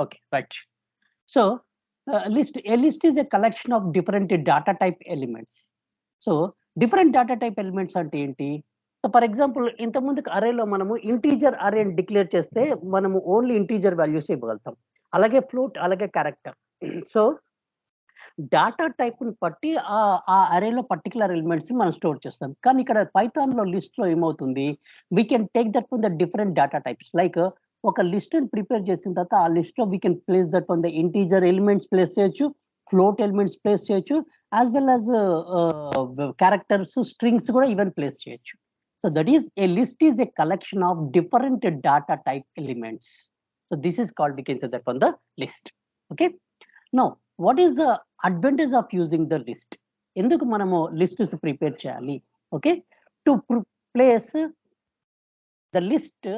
Okay, right. So a list is a collection of different data type elements. So different data type elements అంటే ఏంటి? So for example ఇంతకుముందుకు అరేలో మనము integer అరే అని declare చేస్తే మనము only integer values ఇవ్వగలుగుతాం. అలాగే float, అలాగే క్యారెక్టర్. సో డాటా టైప్‌ని బట్టి ఆ అరేలో పర్టిక్యులర్ ఎలిమెంట్స్ మనం స్టోర్ చేస్తాం. కానీ ఇక్కడ పైథాన్‌లో లిస్ట్‌లో ఏమవుతుంది? We can take that from the different data types. Like ఒక లిస్ట్‌ని ప్రిపేర్ చేసిన తర్వాత ఆ లిస్ట్‌లో we can place that from the integer elements place చేయొచ్చు, ఫ్లోట్ ఎలిమెంట్స్ ప్లేస్ చేయొచ్చు, as well as characters, strings కూడా ఈవెన్ ప్లేస్ చేయొచ్చు. So that is a list is a collection of different data type elements. So this is called we can say that from the list. Okay. Now what is the advantage of using the list? ఎందుకు మనము lists prepare చేయాలి? Okay, to place the list,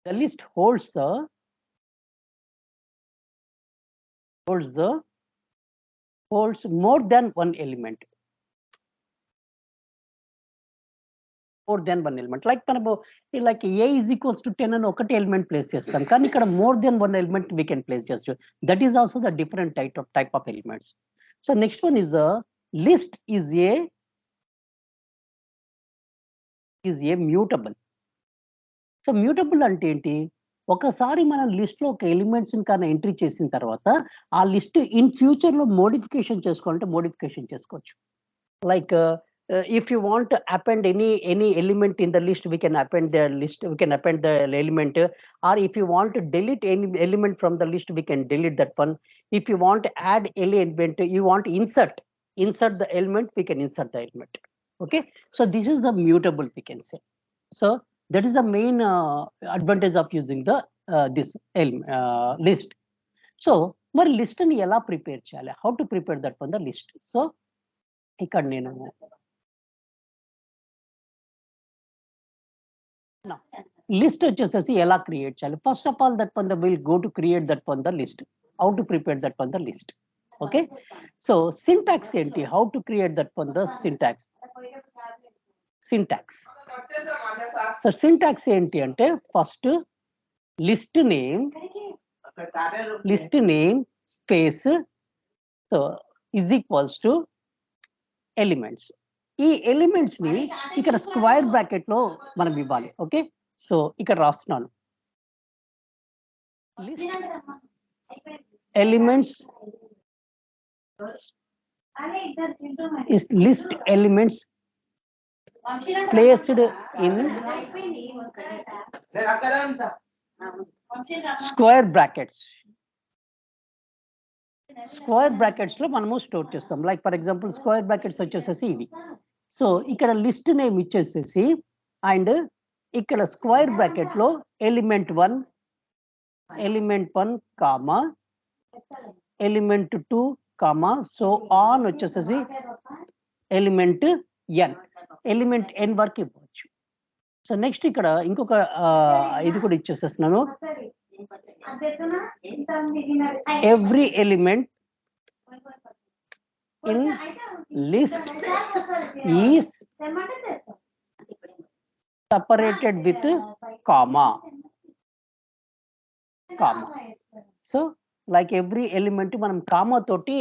the list holds more than one element. More than one element. Like మనము like a is equals to 10 అని ఒకటి element place చేస్తాం. కానీ ఇక్కడ more than one element we can place చేయొచ్చు. That is also the different type of elements. So next one is the list is a mutable. So mutable అంటే ఏంటి? ఒకసారి మనం లిస్ట్‌లో ఒక ఎలిమెంట్స్‌ని కానీ ఎంట్రీ చేసిన తర్వాత ఆ లిస్ట్ ఇన్ ఫ్యూచర్‌లో మోడిఫికేషన్ చేసుకోవాలంటే మోడిఫికేషన్ చేసుకోవచ్చు. Like if you want to append any element in the list, we can append the list, we can append the element, or if you want to delete any element from the list, we can delete that one. If you want to add any element, you want to insert the element, we can insert the element. Okay, so this is the mutable, we can say. So that is the main advantage of using the this list. So మరి list ని ఎలా prepare చేయాలి? How to prepare that for the list? So ఇక్కడ నేను list వచ్చేసేసి ఎలా create చేయాలి? First of all that one the will go to create that one the list. How to prepare that one the list? Okay, so syntax ఏంటి? How to create that one the syntax? Syntax, so syntax ఏంటి అంటే first list name space so is equals to elements. ఈ elements ని ఇక్కడ square bracket లో మనం ఇవ్వాలి. Okay, so ఇక్కడ రాస్తున్నాను list elements is list elements placed in square brackets. Square brackets లో మనము స్టోర్ చేస్తాం. Like for example square brackets వచ్చేసేసి ఇవి. సో ఇక్కడ లిస్ట్ నేమ్ ఇచ్చేసేసి అండ్ ఇక్కడ స్క్వేర్ బ్రాకెట్ లో element 1 comma element 2 comma so on వచ్చేసేసి ఎలిమెంట్ n వరకు ఇవ్వచ్చు. సో నెక్స్ట్ ఇక్కడ ఇంకొక ఇది కూడా ఇచ్చేసేస్తున్నాను. Every element in list is separated with comma. So like every element మనం కామా తోటి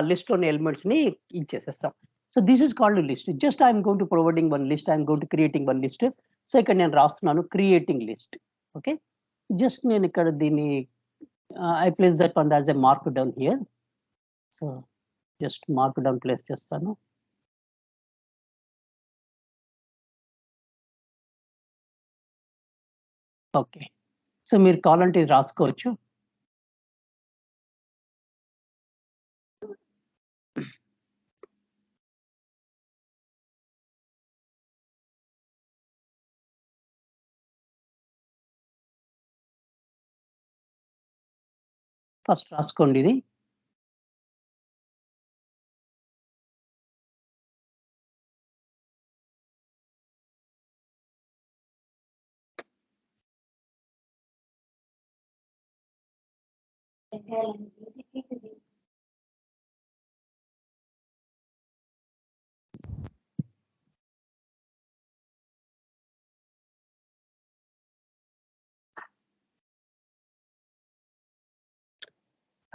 లిస్ట్ లోని ఎలిమెంట్స్ ని ఇచ్చేసేస్తాం. So this is called list. Just I'm going to providing one list, I'm going to creating one list. So ఇక్కడ నేను రాస్తున్నాను creating list. Okay, just నేను ఇక్కడ దీన్ని I place that one as a mark down here. So just mark down place చేస్తాను. Okay, so మీరు కావాలంటే ఇది రాసుకోవచ్చు. ఫస్ట్ రాసుకోండి ఇది.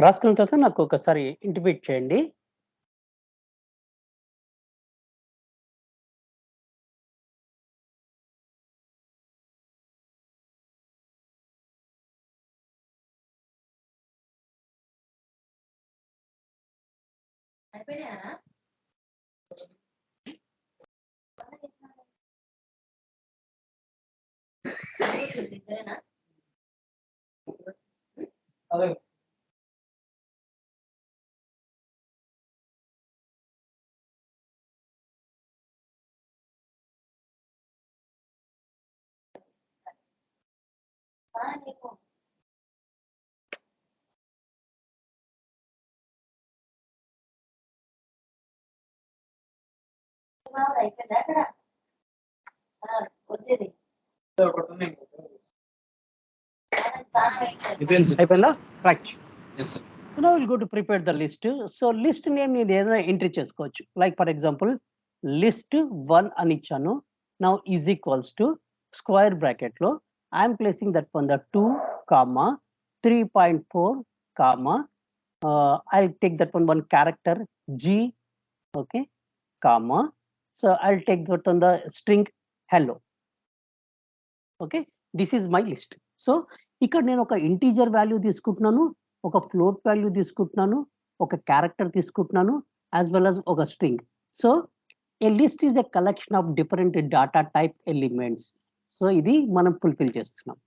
రాసుకున్న తర్వాత నాకు ఒకసారి ఇంటిమేట్ చేయండి. అయిపోయిందా? Right. Now we'll go to prepare the list. So list name నేను ఏదైనా ఎంట్రీ చేసుకోవచ్చు. లైక్ ఫర్ ఎగ్జాంపుల్ లిస్ట్ 1 అని ఇచ్చాను. Now is equals to square bracket లో I'm placing that on the 2, 3.4, I'll take that one character G, okay, comma. So I'll take that on the string hello. Okay, this is my list. So ఇక్కడ నేను ఒక integer value తీసుకుంటున్నాను, ఒక float value తీసుకుంటున్నాను, ఒక character తీసుకుంటున్నాను, as well as ఒక string. So A list is a collection of different data type elements. So ఇది మనం ఫుల్ఫిల్ చేస్తున్నాం.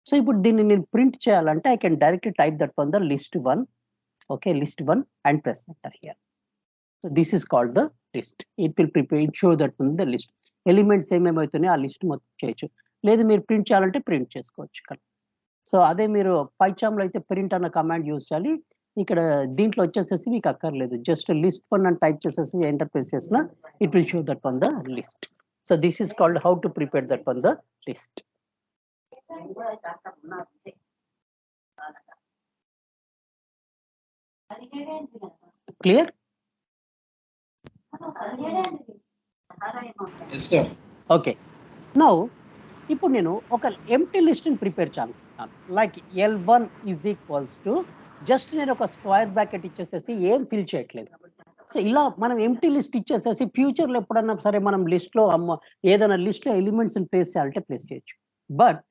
సో ఇప్పుడు దీన్ని నేను ప్రింట్ చేయాలంటే I can directly type that on the list 1. Okay, list 1 and press enter here. So this is called the list. It will prepare, it show that on the list. Elements ఏమేమవుతున్నాయి ఆ list మొత్తం చేయొచ్చు. లేదు మీరు print చేయాలంటే print చేసుకోవచ్చు ఇక్కడ. So అదే మీరు పైచామ్లో అయితే ప్రింట్ అన్న కమాండ్ యూజ్ చేయాలి. ఇక్కడ దీంట్లో వచ్చేసేసి మీకు అక్కర్లేదు, జస్ట్ లిస్ట్ 1 అని టైప్ చేసేసి ఎంటర్ ప్రెస్ చేసిన it will show that on the list. So this is called how to prepare that on the list. Clear? Yes, sir. Okay. Now, ఇప్పుడు నేను ఒక ఎంప్టీ లిస్ట్ ని ప్రిపేర్ చేయాలనుకుంటున్నాను. Like L1 is equals to just నేను ఒక square bracket ఇచ్చేసేసి ఏం fill చేయట్లేదు. So ఇలా మనం ఎంప్టీ లిస్ట్ ఇచ్చేసేసి ఫ్యూచర్లో ఎప్పుడన్నా సరే మనం లిస్ట్లో ఏదైనా లిస్ట్లో ఎలిమెంట్స్ ప్లేస్ చేయాలంటే ప్లేస్ చేయొచ్చు. బట్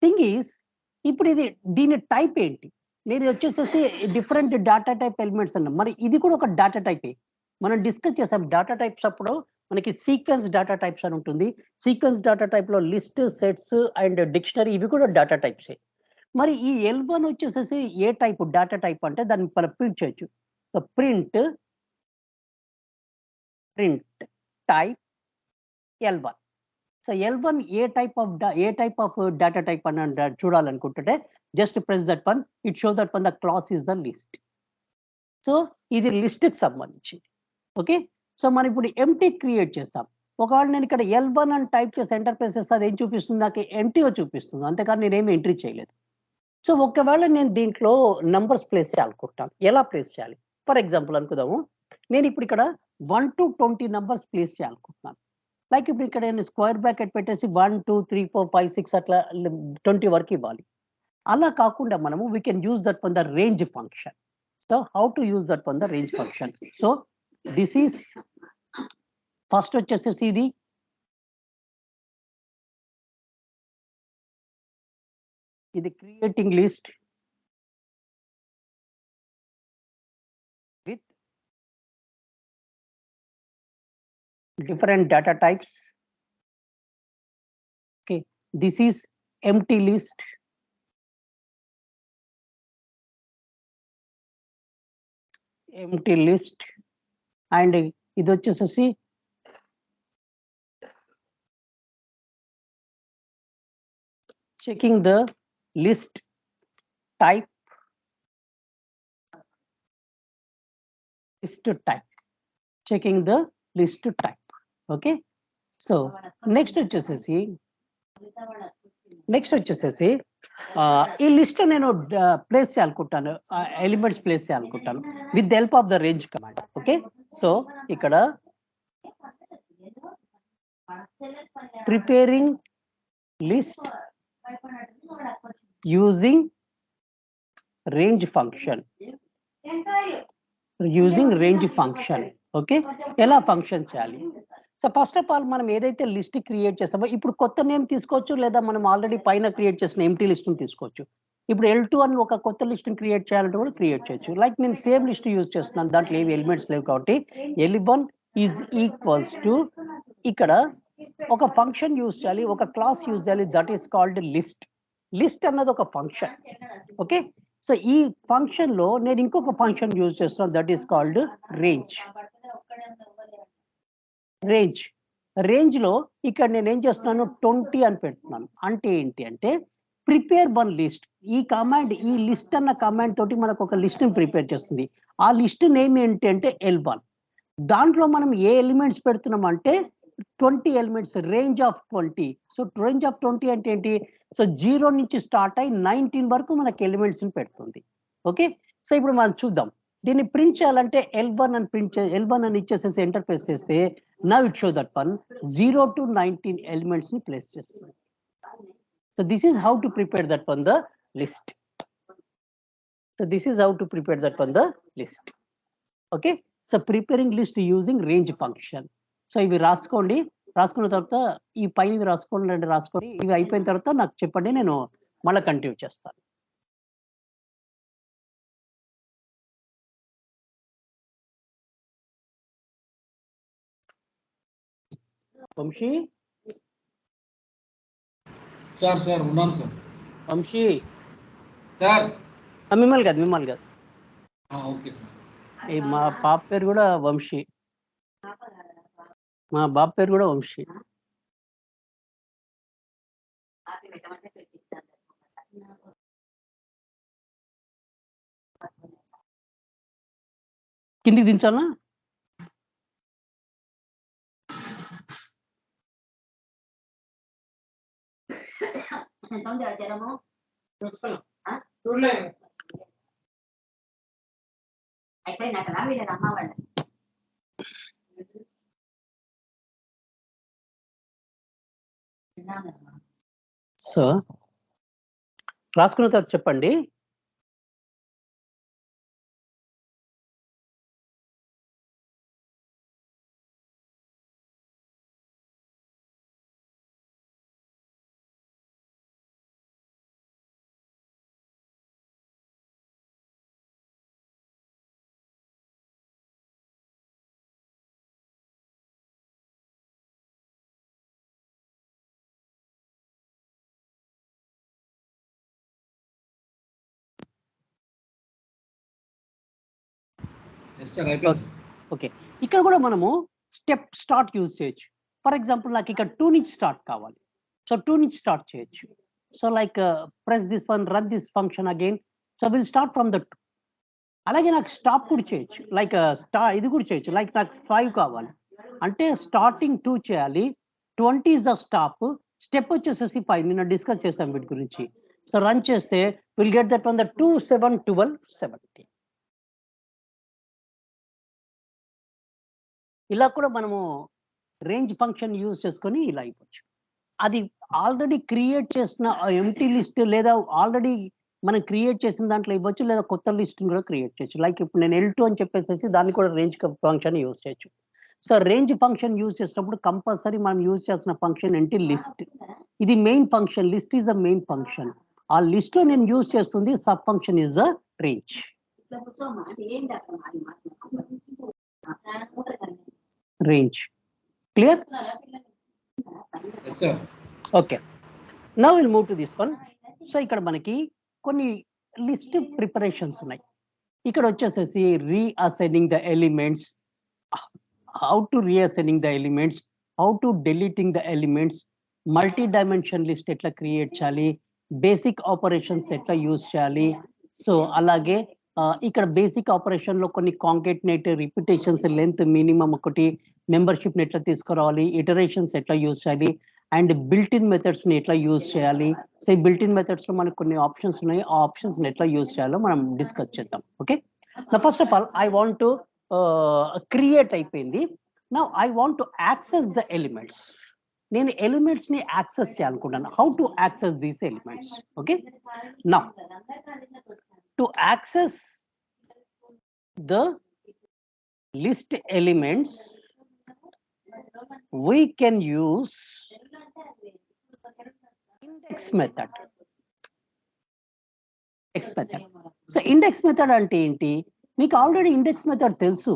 థింగ్ ఈస్ ఇప్పుడు ఇది దీని టైప్ ఏంటి? నేను వచ్చేసేసి డిఫరెంట్ డాటా టైప్ ఎలిమెంట్స్ అన్నాం. మరి ఇది కూడా ఒక డాటా టైపే. మనం డిస్కస్ చేసాం డాటా టైప్స్ అప్పుడు మనకి సీక్వెన్స్ డాటా టైప్స్ అని ఉంటుంది. సీక్వెన్స్ డాటా టైప్ లో లిస్ట్, సెట్స్ అండ్ డిక్షనరీ ఇవి కూడా డాటా టైప్సే. మరి ఈ L1 వచ్చేసేసి ఏ టైప్ డాటా టైప్ అంటే దాన్ని మనం ప్రింట్ చేయొచ్చు. So print type L1. So L1 ఏ టైప్ ఆఫ్ డాటా టైప్ అని చూడాలనుకుంటుంటే just press that one, it show that one the class is the list. So ఇది లిస్ట్కి సంబంధించింది. ఓకే, సో మనం ఇప్పుడు ఎంటీ క్రియేట్ చేస్తాం. ఒకవేళ నేను ఇక్కడ L1 అని టైప్ చేసి ఎంటర్ ప్రెస్ చేస్తే అది ఏం చూపిస్తుంది? నాకు ఎంటీగా చూపిస్తుంది, అంతేకాని నేనేమి ఎంట్రీ చేయలేదు. సో ఒకవేళ నేను దీంట్లో నంబర్స్ ప్లేస్ చేయాలనుకుంటాను, ఎలా ప్లేస్ చేయాలి? ఫర్ ఎగ్జాంపుల్ అనుకుందాము, నేను ఇప్పుడు ఇక్కడ 1 to 20 నంబర్స్ ప్లేస్ చేయాలనుకుంటున్నాను. లైక్ ఇప్పుడు ఇక్కడ నేను స్క్వేర్ బ్రాకెట్ పెట్టేసి 1 2 3 4 5 6 అట్లా 20 వరకు ఇవ్వాలి. అలా కాకుండా మనము we can use that for the range function. So how to use that for the range function? So this is first వచ్చేసేసి ఇది creating list with different data types. Okay, this is empty list. Empty list and ఇది వచ్చేసేసి checking the list type. Checking the list type. Okay, so next వచ్చేసేసి ఈ list నేను place చేయాలనుకుంటాను, elements place చేయాలనుకుంటాను with the help of the range command. Okay, so ఇక్కడ preparing list using range function. Using range function. Okay, ఎలా function చేయాలి? So first of all మనం ఏదైతే లిస్ట్ క్రియేట్ చేస్తామో ఇప్పుడు కొత్త నేమ్ తీసుకోవచ్చు, లేదా మనం ఆల్రెడీ పైన క్రియేట్ చేసిన ఎంటీ లిస్ట్ తీసుకోవచ్చు. ఇప్పుడు L2 అని ఒక కొత్త లిస్ట్ క్రియేట్ చేయాలంటే కూడా క్రియేట్ చేయొచ్చు. లైక్ నేను సేమ్ లిస్ట్ యూజ్ చేస్తున్నాను, దాంట్లో ఏవి ఎలిమెంట్స్ లేవు కాబట్టి L1 ఈజ్ ఈక్వల్స్ టు ఇక్కడ ఒక ఫంక్షన్ యూజ్ చేయాలి, ఒక క్లాస్ యూజ్ చేయాలి, that is called list. List అన్నది ఒక ఫంక్షన్. ఓకే, సో ఈ ఫంక్షన్ లో నేను ఇంకొక ఫంక్షన్ యూజ్ చేస్తున్నాను, that is called range. Range లో ఇక్కడ నేను ఏం చేస్తున్నాను, 20 అని పెడుతున్నాను. అంటే ఏంటి అంటే ప్రిపేర్ వన్ లిస్ట్. ఈ కమాండ్, ఈ లిస్ట్ అన్న కమాండ్ తోటి మనకు ఒక లిస్ట్ ని ప్రిపేర్ చేస్తుంది. ఆ లిస్ట్ నేమ్ ఏంటి అంటే L1. దాంట్లో మనం ఏ ఎలిమెంట్స్ పెడుతున్నాం అంటే 20 elements, range of 20. So range of 20 అంటే ఏంటి? సో 0 నుంచి స్టార్ట్ అయి 19 వరకు మనకి ఎలిమెంట్స్ ని పెడుతుంది. ఓకే, సో ఇప్పుడు మనం చూద్దాం. దీన్ని ప్రింట్ చేయాలంటే L1 అని L1 అని ఇచ్చేసేసి ఎంటర్ ప్రెస్ చేస్తే now it show that one 0 to 19 elements ని ప్లేస్ చేస్తుంది. So this is how to prepare that one the list. Okay, so preparing list using range function. So ఇవి రాసుకోండి, రాసుకున్న తర్వాత ఈ పైన రాసుకోండి. ఇవి అయిపోయిన తర్వాత నాకు చెప్పండి, నేను మళ్ళీ కంటిన్యూ చేస్తాను. వంశీ సార్ ఉన్నాను సార్. వంశీ సార్ మిమ్మల్ని కాదు. Okay sir. మా పాప పేరు కూడా వంశీ. మా బాబు పేరు కూడా వంశీ. కిందికి దించాలా? సో రాసుకున్న తర్వాత చెప్పండి. ఓకే, ఇక్కడ కూడా మనము స్టార్ట్ యూజ్ చేయొచ్చు. ఫర్ ఎగ్జాంపుల్ నాకు ఇక్కడ 2 నుంచి స్టార్ట్ కావాలి, సో 2 నుంచి స్టార్ట్ చేయొచ్చు. So like press this one, run this function again. So will start from the 2. అలాగే నాకు స్టాప్ కూడా చేయొచ్చు, లైక్ ఇది కూడా చేయొచ్చు. లైక్ నాకు 5 కావాలి అంటే స్టార్టింగ్ 2 చేయాలి, 20 ఇస్ ద స్టాప్, స్టెప్ వచ్చేసేసి 5. నిన్న డిస్కస్ చేసాం వీటి గురించి. సో రన్ చేస్తే will get that one the 2, 7, 12, 17. ఇలా కూడా మనము రేంజ్ ఫంక్షన్ యూజ్ చేసుకొని ఇలా అయిపోవచ్చు. అది ఆల్రెడీ క్రియేట్ చేసిన ఎంటీ లిస్ట్, లేదా ఆల్రెడీ మనం క్రియేట్ చేసిన దాంట్లో ఇవ్వచ్చు, లేదా కొత్త లిస్ట్ కూడా క్రియేట్ చేయొచ్చు. లైక్ ఇప్పుడు నేను L2 అని చెప్పేసి దాన్ని కూడా రేంజ్ ఫంక్షన్ యూజ్ చేయొచ్చు. సో రేంజ్ ఫంక్షన్ యూజ్ చేసినప్పుడు కంపల్సరీ మనం యూజ్ చేసిన ఫంక్షన్ ఏంటి? లిస్ట్. ఇది main function, list is the main function. ఆ లిస్ట్ లో నేను యూజ్ చేస్తుంది sub function is the range. Clear? Yes sir. Okay, now we'll move to this one. So ఇక్కడ మనకి కొన్ని లిస్ట్ ప్రిపరేషన్స్ ఉన్నాయి. ఇక్కడ వచ్చేసేసి reassigning the elements, how to reassigning the elements, how to deleting the elements, multi dimension list ఎట్లా create చేయాలి, basic operations ఎట్లా use చేయాలి. సో అలాగే ఇక్కడ బేసిక్ ఆపరేషన్ లో కొన్ని కాంకేటినేట్, రిపిటేషన్స్, లెంత్, మినిమం ఒకటి, మెంబర్షిప్ ని ఎట్లా తీసుకురావాలి, ఇటరేషన్స్ ఎట్లా యూజ్ చేయాలి, అండ్ బిల్ట్ ఇన్ మెథడ్స్ ని ఎట్లా యూజ్ చేయాలి. సో ఈ బిల్ట్ ఇన్ మెథడ్స్ లో మనకు కొన్ని ఆప్షన్స్ ఉన్నాయి, ఆ ఆప్షన్స్ ని ఎట్లా యూజ్ చేయాలో మనం డిస్కస్ చేద్దాం. Okay, first of all I want to create అయిపోయింది. Now I want to access the elements. నేను ఎలిమెంట్స్ ని యాక్సెస్ చేయాలనుకుంటాను. How to access these elements? Okay, now to access the list elements, we can use index method. So index method అంటే ఏంటి? మీకు already index method తెలుసు,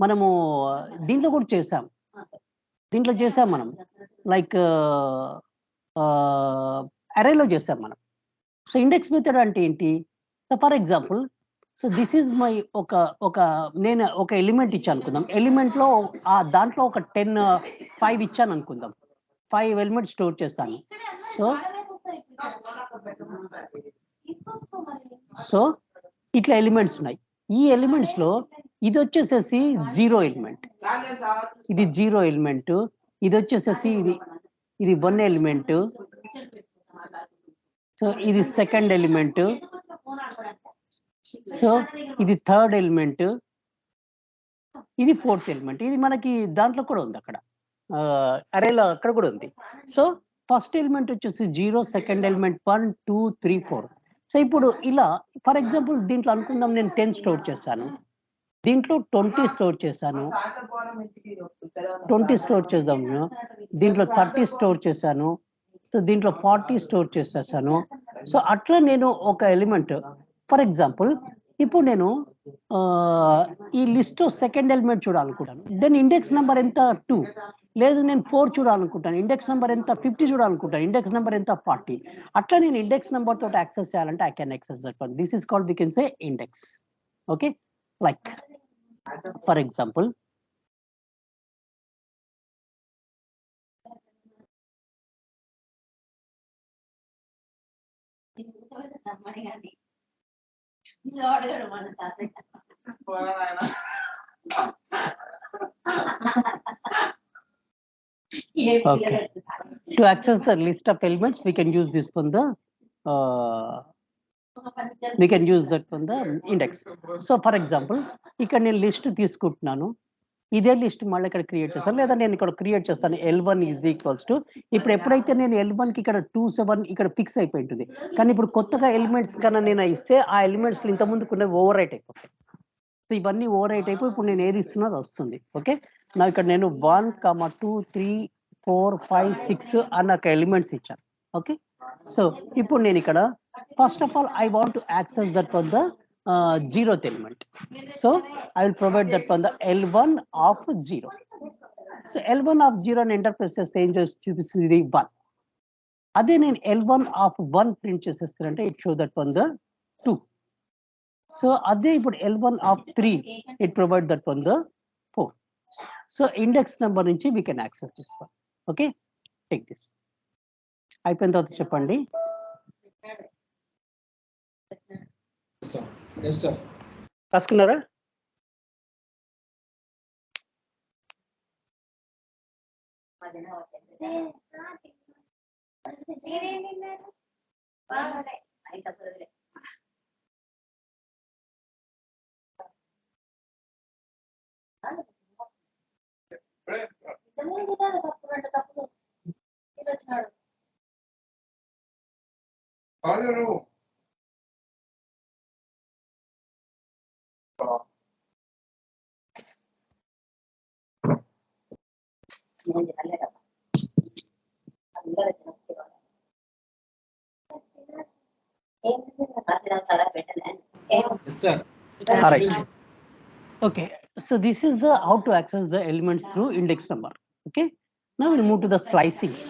మనము దీంట్లో కూడా చేసాం, మనం లైక్ అరేలో చేసాం మనం. సో ఇండెక్స్ మెథడ్ అంటే ఏంటి? So for example, so this is my నేను ఒక ఎలిమెంట్ ఇచ్చాను అనుకుందాం. ఎలిమెంట్లో దాంట్లో ఒక 5 ఇచ్చాను అనుకుందాం. 5 ఎలిమెంట్స్ స్టోర్ చేస్తాను. సో ఇట్లా ఎలిమెంట్స్ ఉన్నాయి. ఈ ఎలిమెంట్స్ లో ఇది వచ్చేసేసి 0 ఎలిమెంట్, ఇది 0 ఎలిమెంట్, ఇది వచ్చేసేసి ఇది 1 ఎలిమెంట్, సో ఇది సెకండ్ ఎలిమెంట్, సో ఇది థర్డ్ ఎలిమెంట్, ఇది ఫోర్త్ ఎలిమెంట్. ఇది మనకి దాంట్లో కూడా ఉంది, అక్కడ అరేలో అక్కడ కూడా ఉంది. సో ఫస్ట్ ఎలిమెంట్ వచ్చేసి 0, సెకండ్ ఎలిమెంట్ 1, 2, 3, 4. సో ఇప్పుడు ఇలా ఫర్ ఎగ్జాంపుల్ దీంట్లో అనుకుందాం నేను 10 స్టోర్ చేశాను, దీంట్లో 20 స్టోర్ చేశాను, 20 స్టోర్ చేద్దాం, దీంట్లో 30 స్టోర్ చేశాను, సో దీంట్లో 40 స్టోర్ చేసేసాను. సో అట్లా నేను ఒక ఎలిమెంట్ ఫర్ ఎగ్జాంపుల్ ఇప్పుడు నేను ఈ లిస్ట్ సెకండ్ ఎలిమెంట్ చూడాలనుకుంటాను, దెన్ ఇండెక్స్ నెంబర్ ఎంత 2, లేదు నేను 4 చూడాలనుకుంటాను, ఇండెక్స్ నెంబర్ ఎంత 50 చూడాలనుకుంటాను, ఇండెక్స్ నెంబర్ ఎంత 40. అట్లా నేను ఇండెక్స్ నెంబర్ తోటి యాక్సెస్ చేయాలంటే I can access that one. This is called, we can say index. Okay, like for example okay, to access the list of elements we can use this from the index. So for example ఇక్కడ నేను list తీసుకుంటున్నాను, ఇదే list మళ్ళీ ఇక్కడ create చేస్తాను, లేదా నేను ఇక్కడ క్రియేట్ చేస్తాను L1 ఈజ్ ఈక్వల్స్ టు, ఇప్పుడు ఎప్పుడైతే నేను L1 కి ఇక్కడ 2, 7 ఇక్కడ ఫిక్స్ అయిపోయి ఉంటుంది, కానీ ఇప్పుడు కొత్తగా ఎలిమెంట్స్ కన్నా నేను ఇస్తే ఆ ఎలిమెంట్స్ ఇంత ముందుకున్న ఓవర్ రైట్ అయిపోతాయి. సో ఇవన్నీ ఓవర్ రైట్ అయిపోయి ఇప్పుడు నేను ఏది ఇస్తున్నా అది వస్తుంది. ఓకే, నా ఇక్కడ నేను 1, 2, 3, 4, 5, 6 అన్న ఒక ఎలిమెంట్స్ ఇచ్చాను. ఓకే, సో ఇప్పుడు నేను ఇక్కడ first of all I want to access that for the 0th element. So I will provide that for the L1 of 0. So L1 of 0 అని ఎంటర్ చేస్తే ఏం చూపిస్తుంది 1. అదే నేను L1 of 1 ప్రింట్ చేసేస్తానంటే it show that for the 2. So అదే ఇప్పుడు L1 of 3 it provide that for the 4. So index number నుంచి we can access this one. Okay, take this. అయిపోయిన తర్వాత చెప్పండి. రాసుకున్నారా? Yes, sir. All right. Okay, so this is the how to access the elements through index number. Okay, now we'll move to the slicings.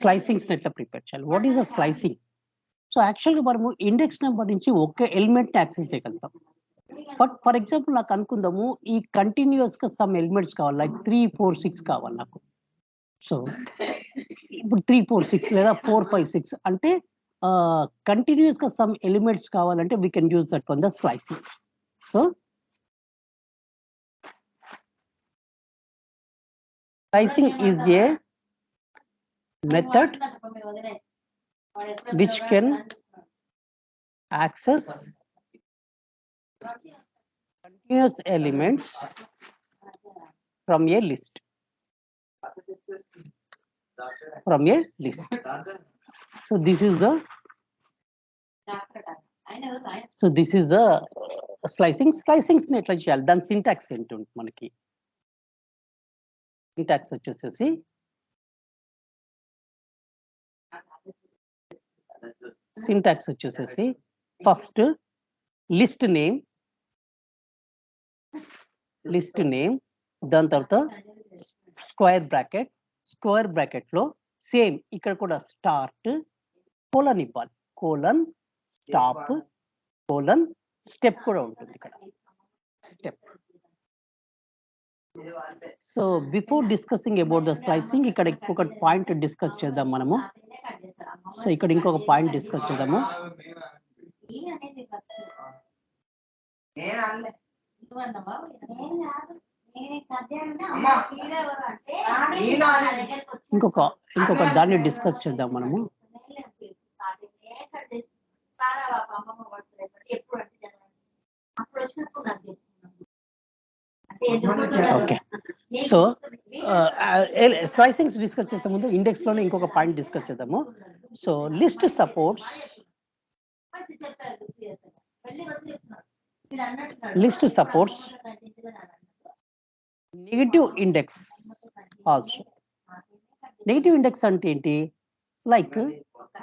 Slicings నెట్లా prepare చేయాలి. What is the slicing? So యాక్చువల్గా మనము index number నుంచి ఒకే element access చేయగలుగుతాం. But for example నాకు అనుకుందాము ఈ కంటిన్యూస్ గా సమ్ ఎలిమెంట్స్ కావాలి, లైక్ 3, 4, 6 కావాలి నాకు. సో ఇప్పుడు 3, 4, 6 లేదా 4, 5, 6 అంటే కంటిన్యూస్ గా సమ్ ఎలిమెంట్స్ కావాలంటే we can use that for the slicing. So slicing is a method which can access continuous elements from a list. So this is the so this is the slicings ని ఎట్లా చేయాలి, దాని syntax ఏంటి ఉంటుంది మనకి. Syntax వచ్చేసేసి first list name దాని తర్వాత స్క్వేర్ బ్రాకెట్ లో సేమ్ ఇక్కడ కూడా స్టార్ట్ కోలన్ ఇవ్వాలి, కోలన్ స్టాప్ కోలన్ స్టెప్ కూడా ఉంటుంది ఇక్కడ step. So before discussing about the slicing ఇక్కడ ఇంకొక పాయింట్ డిస్కస్ చేద్దాం మనము. సో ఇక్కడ ఇంకొక పాయింట్ డిస్కస్ చేద్దాము. ఇంకొక దాన్ని డిస్కస్ చేద్దాం మనము. ఓకే, సో స్లైసింగ్స్ డిస్కస్ చేసే ముందు ఇండెక్స్ లోనే ఇంకొక పాయింట్ డిస్కస్ చేద్దాము. So list supports negative index also. Negative index అంటే ఏంటి, లైక్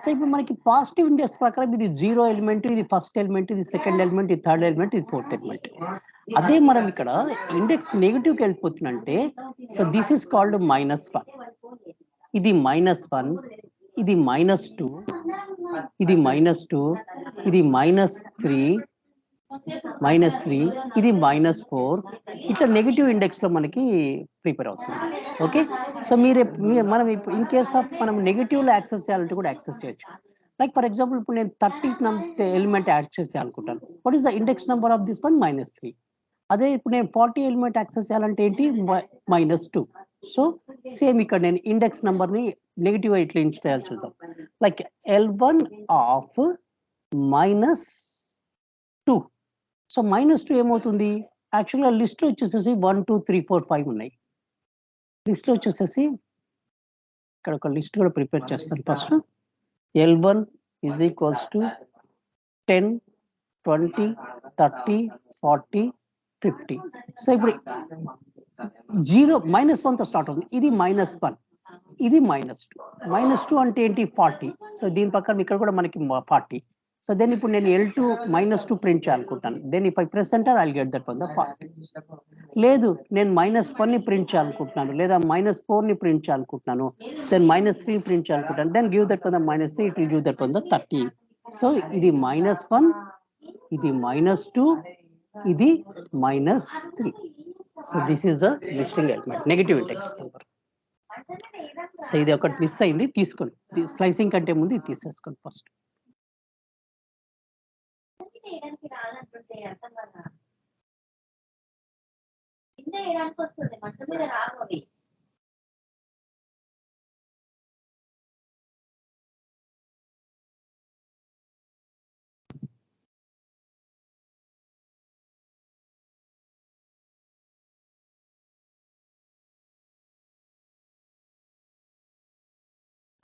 సో ఇప్పుడు మనకి పాజిటివ్ ఇండెక్స్ ప్రకారం ఇది 0 ఎలిమెంట్, ఇది ఫస్ట్ ఎలిమెంట్, ఇది సెకండ్ ఎలిమెంట్, ఇది థర్డ్ ఎలిమెంట్, ఇది ఫోర్త్ ఎలిమెంట్. అదే మనం ఇక్కడ ఇండెక్స్ నెగటివ్ కి వెళ్ళిపోతుందంటే సో దిస్ ఈస్ కాల్డ్ -1, ఇది -1, ఇది -2, ఇది -2, ఇది -3, ఇది -4, ఇట్లా నెగటివ్ ఇండెక్స్ లో మనకి ప్రిపేర్ అవుతుంది. ఓకే, సో మనం ఇన్ కేస్ ఆఫ్ మనం నెగటివ్ లో యాక్సెస్ చేయాలంటే కూడా యాక్సెస్ చేయొచ్చు. లైక్ ఫర్ ఎగ్జాంపుల్ ఇప్పుడు నేను 30 ఎలిమెంట్ యాడ్ చేయాలనుకుంటాను. What is the index number of this one? -3. అదే ఇప్పుడు నేను 40 ఎలిమెంట్ యాక్సెస్ చేయాలంటే ఏంటి? -2. సో సేమ్ ఇక్కడ నేను ఇండెక్స్ నెంబర్ ని నెగటివ్ ఇట్లా ఇన్స్టేట్ చేయాలి చూద్దాం. Like L1 of -2. సో -2 ఏమవుతుంది, యాక్చువల్గా లిస్ట్ లో వచ్చేసేసి 1 2 3 4 5 ఉన్నాయి. లిస్ట్ లో వచ్చేసేసి ఇక్కడ ఒక లిస్ట్ కూడా ప్రిపేర్ చేస్తాను. First L1 is equals to 10 20 30 40 50. So ఇప్పుడు 0 -1 తో స్టార్ట్ అవుతుంది. ఇది -1, ఇది -2. -2 అంటే ఏంటి? 40. సో దీని ప్రకారం ఇక్కడ కూడా మనకి 40. సో దెన్ ఇప్పుడు నేను L2 -2 ప్రింట్ చేయాలనుకుంటాను. Then if I press enter I will get that one the 40. లేదు నేను -1 ని ప్రింట్ చేయాలనుకుంటున్నాను, లేదా -4 ని ప్రింట్ చేయాలనుకుంటున్నాను, దెన్ -3 ప్రింట్ చేయాలనుకుంటాను, then give that one the -3, it will give that one the 30. So ఇది -1, ఇది -2, ఇది -3. So this is the listing element, negative index number. So ఇది ఒకటి మిస్ అయింది, తీసుకోండి. స్లైసింగ్ కంటే ముందు ఇది తీసేసుకోండి ఫస్ట్.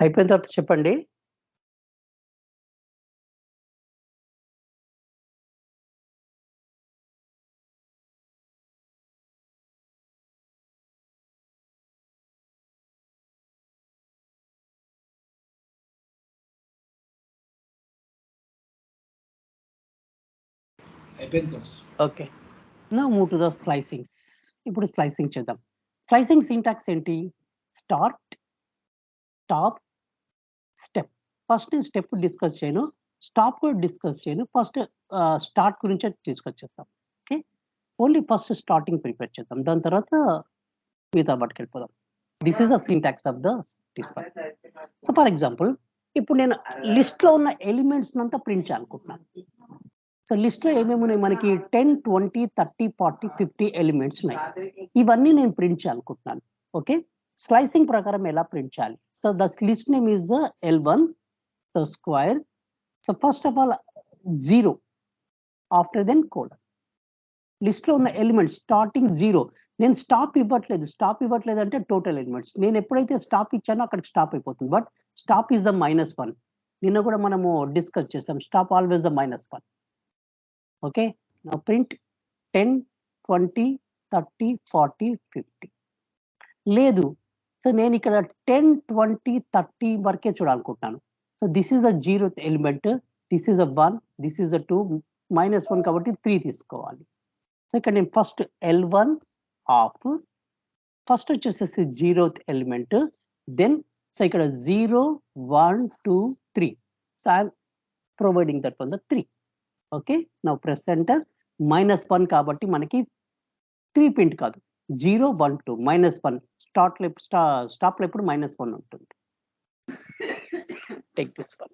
అయిపోయిన తర్వాత చెప్పండి. Okay, now move to the slicings. ఇప్పుడు స్లైసింగ్ చేద్దాం. స్లైసింగ్ సింటాక్స్ ఏంటి? Start, stop, step. ఫస్ట్ నేను స్టెప్ డిస్కస్ చేయను, స్టాప్ కూడా డిస్కస్ చేయను. ఫస్ట్ స్టార్ట్ గురించి డిస్కస్ చేస్తాం. Okay, only first starting prepare చేద్దాం, దాని తర్వాత మిగతా వాటికి వెళ్ళిపోదాం. This is the syntax of the display. So for example ఇప్పుడు నేను లిస్ట్ లో ఉన్న ఎలిమెంట్స్ అంతా ప్రింట్ చేయాలనుకుంటున్నాను. సో లిస్ట్ లో ఏమేమి ఉన్నాయి మనకి? 10 20 30 40 50 ఎలిమెంట్స్ ఉన్నాయి. ఇవన్నీ నేను ప్రింట్ చేయాలనుకుంటున్నాను. ఓకే, స్లైసింగ్ ప్రకారం ఎలా ప్రింట్ చేయాలి? So the list name is the L1, so square. So first of all 0 after then colon. List లో ఉన్న ఎలిమెంట్స్ స్టార్టింగ్ 0. నేను స్టాప్ ఇవ్వట్లేదు అంటే టోటల్ ఎలిమెంట్స్. నేను ఎప్పుడైతే స్టాప్ ఇచ్చానో అక్కడికి స్టాప్ అయిపోతుంది. But stop is the -1. నిన్న కూడా మనము డిస్కస్ చేసాం, స్టాప్ ఆల్వేస్ ద -1. ఓకే, నా ప్రింట్ 10, 20, 30, 40, 50. లేదు, సో నేను ఇక్కడ 10, 20, 30 వరకే చూడాలనుకుంటున్నాను. So this is the 0th element, this is the 1, this is the 2, -1 కాబట్టి 3 తీసుకోవాలి. సో ఇక్కడ నేను ఫస్ట్ L1 ఆఫ్, ఫస్ట్ వచ్చేసేసి 0th ఎలిమెంట్, దెన్ సో ఇక్కడ 0, 1, 2, 3. So I'm providing that one the 3. Okay, now press enter. -1 కాబట్టి మనకి 3 print కాదు, 0, 1, 2, -1. Stop లో ఎప్పుడు -1 ఉంటుంది. Take this one.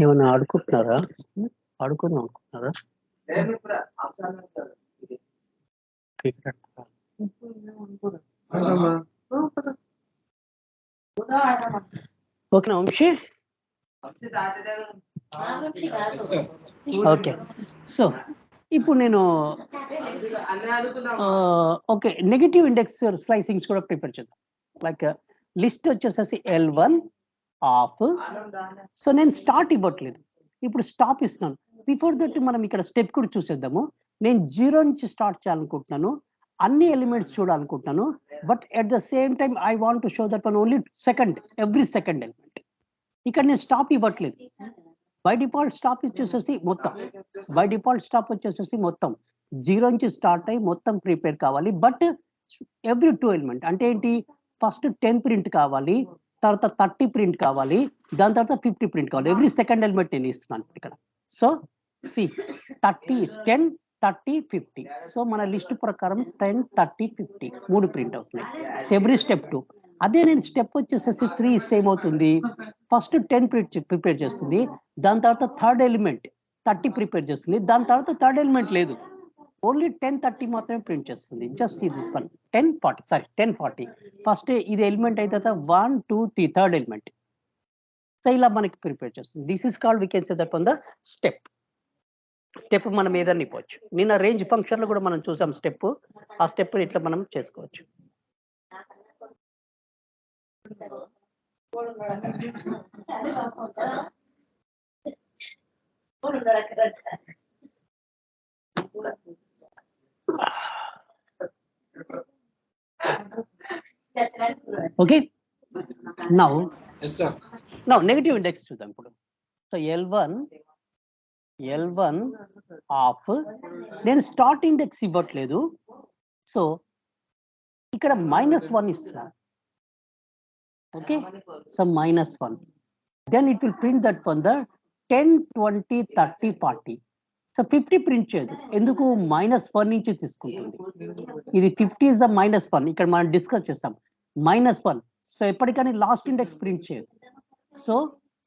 ఏమన్నా ఆడుకుంటున్నారా? ఆడుకుందాం అనుకుంటున్నారా? ఓకేనా వంశీ? ఓకే, సో ఇప్పుడు నేను ఓకే నెగటివ్ ఇండెక్స్ స్లైసింగ్స్ కూడా ప్రిపేర్ చేద్దాం. లైక్ లిస్ట్ వచ్చేసేసి L1 ఆఫ్. సో నేను స్టార్ట్ ఇవ్వట్లేదు, ఇప్పుడు స్టాప్ ఇస్తున్నాను. బిఫోర్ దట్ మనం ఇక్కడ స్టెప్ కూడా చూసేద్దాము. నేను 0 నుంచి స్టార్ట్ చేయాలనుకుంటున్నాను, అన్ని ఎలిమెంట్స్ చూడాలనుకుంటున్నాను, but at the same time I want to show that one only every second element. ఇక్కడ నేను స్టాప్ ఇవ్వట్లేదు, బై డిఫాల్ట్ స్టాప్ వచ్చేసేసి మొత్తం, బై డిఫాల్ట్ స్టాప్ వచ్చేసేసి మొత్తం 0 నుంచి స్టార్ట్ అయ్యి మొత్తం ప్రిపేర్ కావాలి. బట్ ఎవ్రీ 2 ఎలిమెంట్ అంటే ఏంటి, ఫస్ట్ 10 ప్రింట్ కావాలి, తర్వాత 30 ప్రింట్ కావాలి, దాని తర్వాత 50 ప్రింట్ కావాలి. ఎవ్రీ సెకండ్ ఎలిమెంట్ నేను ఇస్తున్నాను ఇక్కడ. So see 30, 10, 30, 50. సో మన లిస్ట్ ప్రకారం 10, 30, 50 3 ప్రింట్ అవుతున్నాయి. Every step 2. అదే నేను స్టెప్ వచ్చేసేసి 3 ఇస్తే ఏమవుతుంది, ఫస్ట్ 10 ప్రిపేర్ చేస్తుంది, దాని తర్వాత థర్డ్ ఎలిమెంట్ 30 ప్రిపేర్ చేస్తుంది, దాని తర్వాత థర్డ్ ఎలిమెంట్ లేదు, ఓన్లీ 10, 30 మాత్రమే ప్రింట్ చేస్తుంది. Just see this one 10, 40, sorry 10, 40. ఫస్ట్ ఇది ఎలిమెంట్ అయితే 1, 2, 3 థర్డ్ ఎలిమెంట్. సో ఇలా మనకి ప్రిపేర్ చేస్తుంది. This is called we can say that on the step. Step మనం ఏదన్నా ఇవ్వచ్చు. నిన్న రేంజ్ ఫంక్షన్ లో కూడా మనం చూసాం స్టెప్. ఆ స్టెప్ ఇట్లా మనం చేసుకోవచ్చు. ఓకే, నౌ నెగటివ్ ఇండెక్స్ చూద్దాం ఇప్పుడు. సో L1 ఆఫ్, నేను స్టార్ట్ ఇండెక్స్ ఇవ్వట్లేదు, సో ఇక్కడ -1 ఇస్తున్నాను. Okay, so -1, then it will print that one the 10, 20, 30, 40. So 50 print చేయదు, ఎందుకు, -1 నుంచి తీసుకుంటుంది. ఇది 50 ఇస్ ద -1. ఇక్కడ మనం డిస్కస్ చేస్తాం -1. సో ఎప్పటికైనా లాస్ట్ ఇండెక్స్ ప్రింట్ చేయదు. సో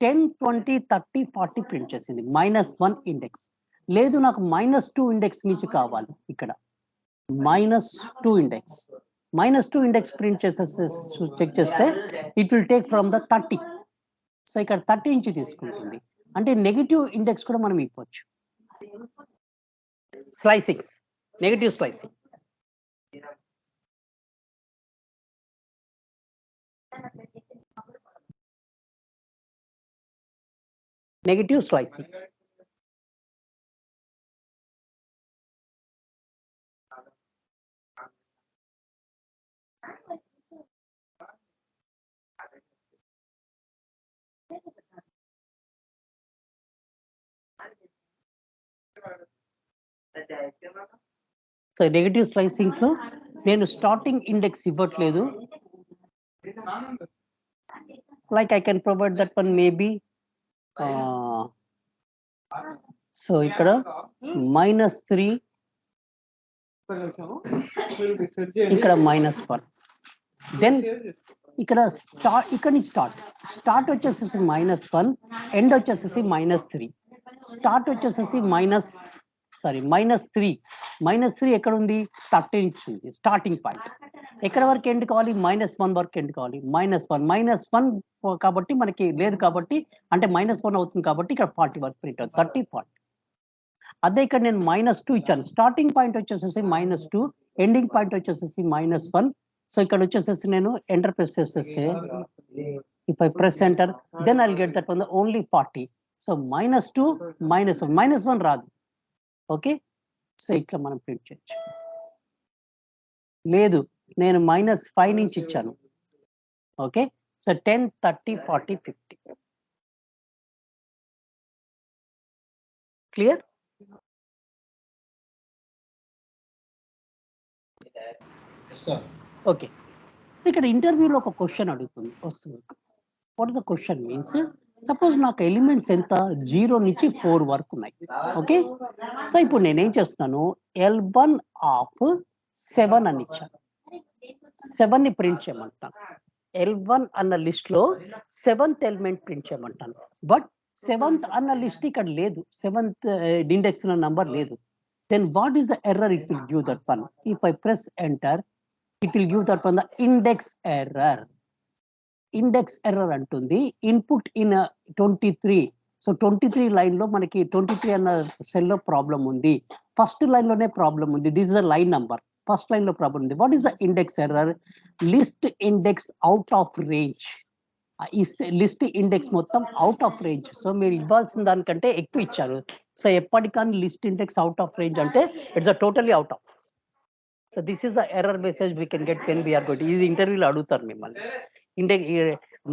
10, 20, 30, 40 ప్రింట్ చేసింది, -1 ఇండెక్స్. లేదు నాకు -2 ఇండెక్స్ నుంచి కావాలి, ఇక్కడ -2 ఇండెక్స్. -2 ఇండెక్స్ ప్రింట్ చేసేసి చెక్ చేస్తే it will take from the 30. So ఇక్కడ 30 నుంచి తీసుకుంటుంది. అంటే నెగటివ్ ఇండెక్స్ కూడా మనం ఇవ్వచ్చు. Slicings, negative slicing. Negative slicing. So negative slicing లో నేను స్టార్టింగ్ ఇండెక్స్ ఇవ్వట్లేదు. Like I can provide that one maybe. So ఇక్కడ -3, ఇక్కడ -1, దెన్ ఇక్కడ నుంచి స్టార్ట్ స్టార్ట్ వచ్చేసేసి -1, ఎండ్ వచ్చేసేసి -3. స్టార్ట్ వచ్చేసేసి -3 ఎక్కడ ఉంది? 30 ఉంది స్టార్టింగ్ పాయింట్. ఎక్కడ వరకు ఎండ్ కావాలి? -1 వరకు ఎండ్ కావాలి. -1 కాబట్టి మనకి లేదు కాబట్టి అంటే -1 అవుతుంది కాబట్టి ఇక్కడ 40 వరకు ప్రింట్ అవుతుంది, 30, 40. అదే ఇక్కడ నేను -2 ఇచ్చాను. స్టార్టింగ్ పాయింట్ వచ్చేసేసి -2, ఎండింగ్ పాయింట్ వచ్చేసేసి -1. సో ఇక్కడ వచ్చేసేసి నేను ఎంటర్ ప్రెస్ చేసేస్తే if I press enter then I'll get that one only 40. So -2, -1 రాదు. ఓకే, సో ఇట్లా మనం ప్రింట్ చేయొచ్చు. లేదు, నేను -5 నుంచి ఇచ్చాను. Okay, so 10, 30, 40, 50. క్లియర్? ఓకే, ఇక్కడ ఇంటర్వ్యూలో ఒక క్వశ్చన్ వస్తుంది. What is the question means, suppose నాకు ఎలిమెంట్స్ ఎంత 0 నుంచి 4 వరకు ఉన్నాయి. ఓకే, సో ఇప్పుడు నేనేం చేస్తున్నాను, L1 ఆఫ్ 7 అని ఇచ్చాను. 7 ని ప్రింట్ చేయమంటాను. L1 అన్న లిస్ట్ లో 7th element print చేయమంటాను. But 7th అన్న లిస్ట్ ఇక్కడ లేదు, 7th ఇండెక్స్ లో నంబర్ లేదు. Then what is the error it will give that one? If I press enter, it will give that one the index error. Index error అంటుంది input in 23. So 23 line లో మనకి 23 అన్న cell లో problem ఉంది. First line లోనే problem ఉంది. This is the line number. First line లో problem ఉంది. What is the index error? List index out of range. ఈ లిస్ట్ ఇండెక్స్ మొత్తం అవుట్ ఆఫ్ రేంజ్. సో మీరు ఇవ్వాల్సిన దానికంటే ఎక్కువ ఇచ్చారు. సో ఎప్పటికీ list index out of range అంటే it's totally out of. So this is the error message we can get when we are going. ఇది ఇంటర్వ్యూలో అడుగుతారు మిమ్మల్ని.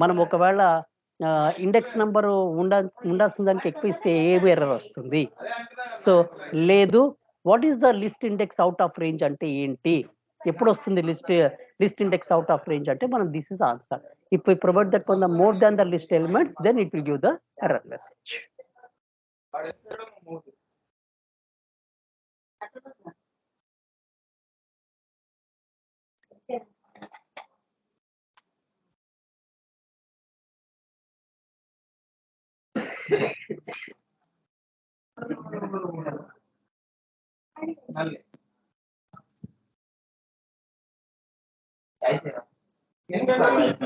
మనం ఒకవేళ ఇండెక్స్ నంబర్ ఉండాల్సిన దానికి ఎక్కువ ఇస్తే ఏమి ఎర్రర్ వస్తుంది? సో లేదు, what is the list index out of range అంటే ఏంటి? ఎప్పుడు వస్తుంది list index out of range అంటే మనం this is answer. If we provide that for the more than the list elements then it will give the error message.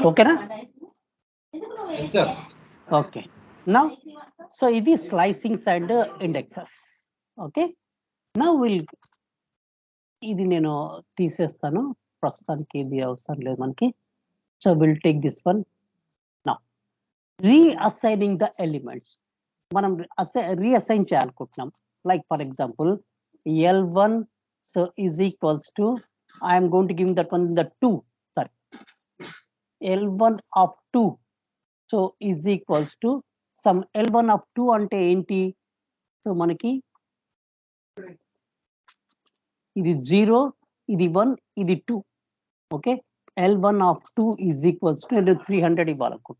ఓకేనా? Okay, now so ఇది slicings and indexes. Okay, now ఇది నేను తీసేస్తాను, ప్రస్తుతానికి ఇది అవసరం లేదు మనకి. So will take this one. Now reassigning the elements. మనం రీఅసైన్ చేయాలనుకుంటున్నాం. Like for example L1 so is equals to, I am going to give that one the 2, sorry, L1 of 2 so is equals to some L1 of 2 అంటే ఏంటి? So మనకి ఇది 0, ఇది 1, ఇది 2. Okay, L1 of 2 is equals to 300 ఇవ్వాలనుకుంటున్నాం.